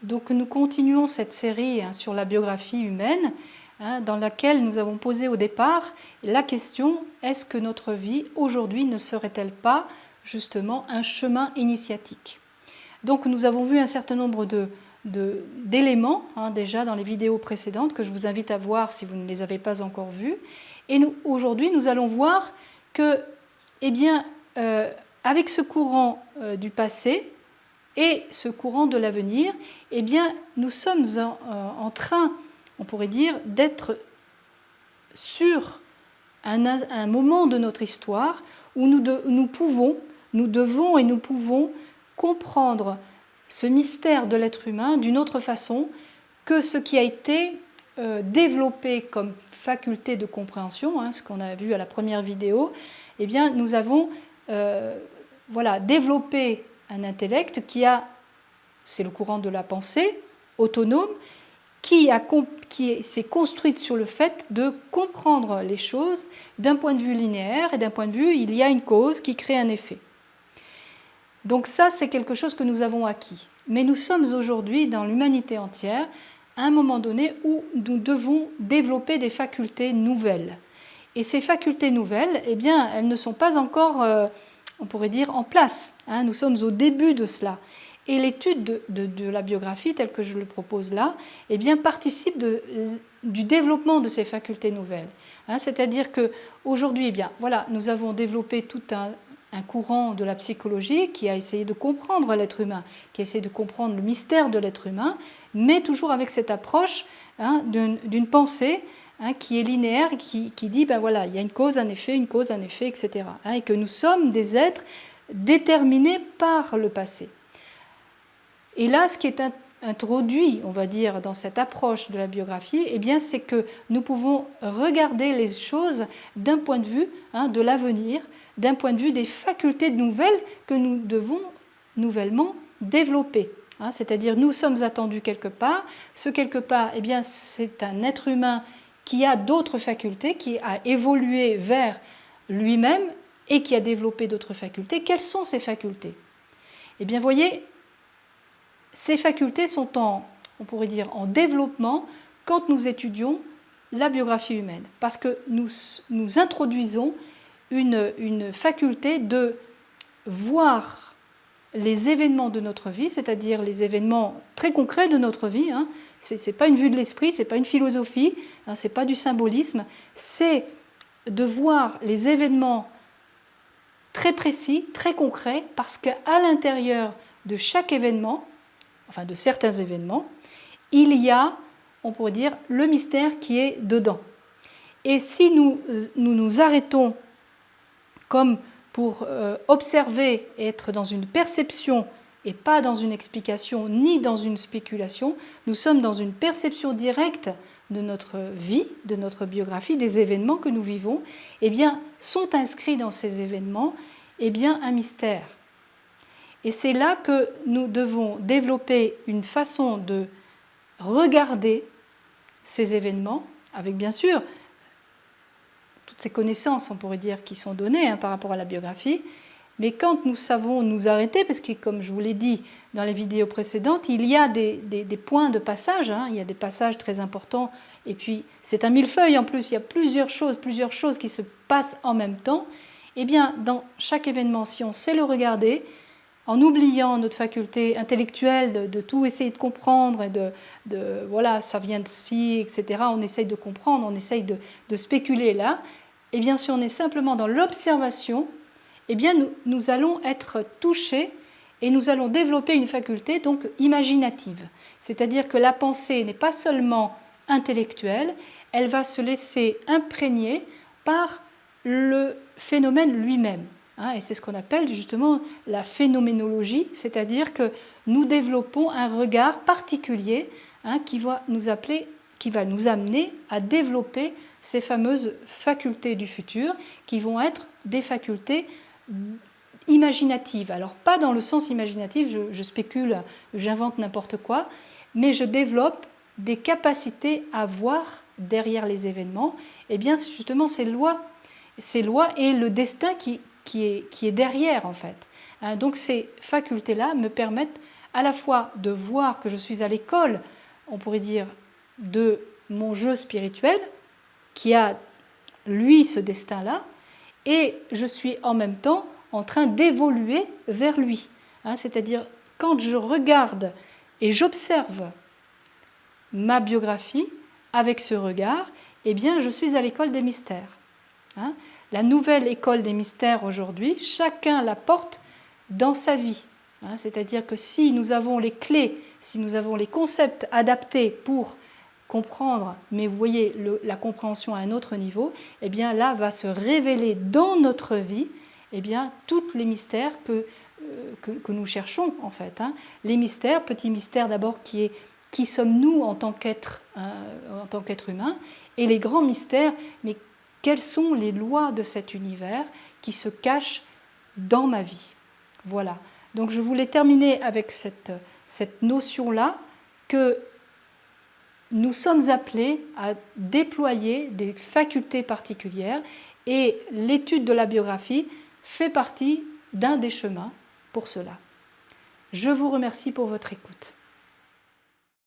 Donc nous continuons cette série sur la biographie humaine, dans laquelle nous avons posé au départ la question: est-ce que notre vie aujourd'hui ne serait-elle pas justement un chemin initiatique? Donc nous avons vu un certain nombre d'éléments déjà dans les vidéos précédentes que je vous invite à voir si vous ne les avez pas encore vus. Et aujourd'hui nous allons voir que, eh bien, avec ce courant du passé et ce courant de l'avenir, eh bien, nous sommes en train, on pourrait dire, d'être sur un moment de notre histoire où nous devons et nous pouvons comprendre ce mystère de l'être humain d'une autre façon que ce qui a été développé comme faculté de compréhension, ce qu'on a vu à la première vidéo. Eh bien, nous avons développé un intellect c'est le courant de la pensée autonome, qui s'est construite sur le fait de comprendre les choses d'un point de vue linéaire, et d'un point de vue, il y a une cause qui crée un effet. Donc ça, c'est quelque chose que nous avons acquis. Mais nous sommes aujourd'hui, dans l'humanité entière, à un moment donné où nous devons développer des facultés nouvelles. Et ces facultés nouvelles, eh bien, elles ne sont pas encore, on pourrait dire, en place. Nous sommes au début de cela. Et l'étude de la biographie, telle que je le propose là, eh bien, participe du développement de ces facultés nouvelles. C'est-à-dire qu'aujourd'hui, eh bien, voilà, nous avons développé tout un courant de la psychologie qui a essayé de comprendre l'être humain, qui a essayé de comprendre le mystère de l'être humain, mais toujours avec cette approche d'une pensée qui est linéaire, qui dit, ben voilà, il y a une cause, un effet, etc. Et que nous sommes des êtres déterminés par le passé. Et là, ce qui est introduit, on va dire, dans cette approche de la biographie, eh bien, c'est que nous pouvons regarder les choses d'un point de vue de l'avenir, d'un point de vue des facultés nouvelles que nous devons nouvellement développer. C'est-à-dire, nous sommes attendus quelque part. Ce quelque part, eh bien, c'est un être humain qui a d'autres facultés, qui a évolué vers lui-même et qui a développé d'autres facultés. Quelles sont ces facultés? Eh bien, voyez, ces facultés sont on pourrait dire, en développement quand nous étudions la biographie humaine, parce que nous introduisons une faculté de voir les événements de notre vie, c'est-à-dire les événements très concrets de notre vie. Ce n'est pas une vue de l'esprit, ce n'est pas une philosophie, ce n'est pas du symbolisme, c'est de voir les événements très précis, très concrets, parce qu'à l'intérieur de chaque événement, enfin de certains événements, il y a, on pourrait dire, le mystère qui est dedans. Et si nous arrêtons comme pour observer et être dans une perception et pas dans une explication ni dans une spéculation, nous sommes dans une perception directe de notre vie, de notre biographie, des événements que nous vivons, eh bien, sont inscrits dans ces événements, eh bien, un mystère. Et c'est là que nous devons développer une façon de regarder ces événements, avec bien sûr toutes ces connaissances, on pourrait dire, qui sont données par rapport à la biographie, mais quand nous savons nous arrêter, parce que comme je vous l'ai dit dans les vidéos précédentes, il y a des points de passage, il y a des passages très importants, et puis c'est un millefeuille en plus, il y a plusieurs choses qui se passent en même temps. Eh bien, dans chaque événement, si on sait le regarder, en oubliant notre faculté intellectuelle de tout essayer de comprendre et voilà, ça vient de ci, etc. On essaye de comprendre, on essaye de spéculer là. Eh bien, si on est simplement dans l'observation, eh bien, nous allons être touchés et nous allons développer une faculté donc imaginative. C'est-à-dire que la pensée n'est pas seulement intellectuelle, elle va se laisser imprégner par le phénomène lui-même. Et c'est ce qu'on appelle justement la phénoménologie, c'est-à-dire que nous développons un regard particulier qui va nous amener à développer ces fameuses facultés du futur, qui vont être des facultés imaginatives. Alors pas dans le sens imaginatif, je spécule, j'invente n'importe quoi, mais je développe des capacités à voir derrière les événements. Eh bien justement ces lois et le destin qui est derrière en fait. Donc ces facultés-là me permettent à la fois de voir que je suis à l'école, on pourrait dire, de mon jeu spirituel, qui a, lui, ce destin-là, et je suis en même temps en train d'évoluer vers lui. C'est-à-dire, quand je regarde et j'observe ma biographie avec ce regard, eh bien, je suis à l'école des mystères. La nouvelle école des mystères aujourd'hui, chacun la porte dans sa vie. C'est-à-dire que si nous avons les clés, si nous avons les concepts adaptés pour comprendre, mais vous voyez la compréhension à un autre niveau, eh bien là va se révéler dans notre vie eh bien, tous les mystères que nous cherchons en fait. Les mystères, petit mystère d'abord qui sommes-nous en tant qu'être humain, et les grands mystères, mais quelles sont les lois de cet univers qui se cachent dans ma vie. Voilà. Donc je voulais terminer avec cette notion-là que nous sommes appelés à déployer des facultés particulières et l'étude de la biographie fait partie d'un des chemins pour cela. Je vous remercie pour votre écoute.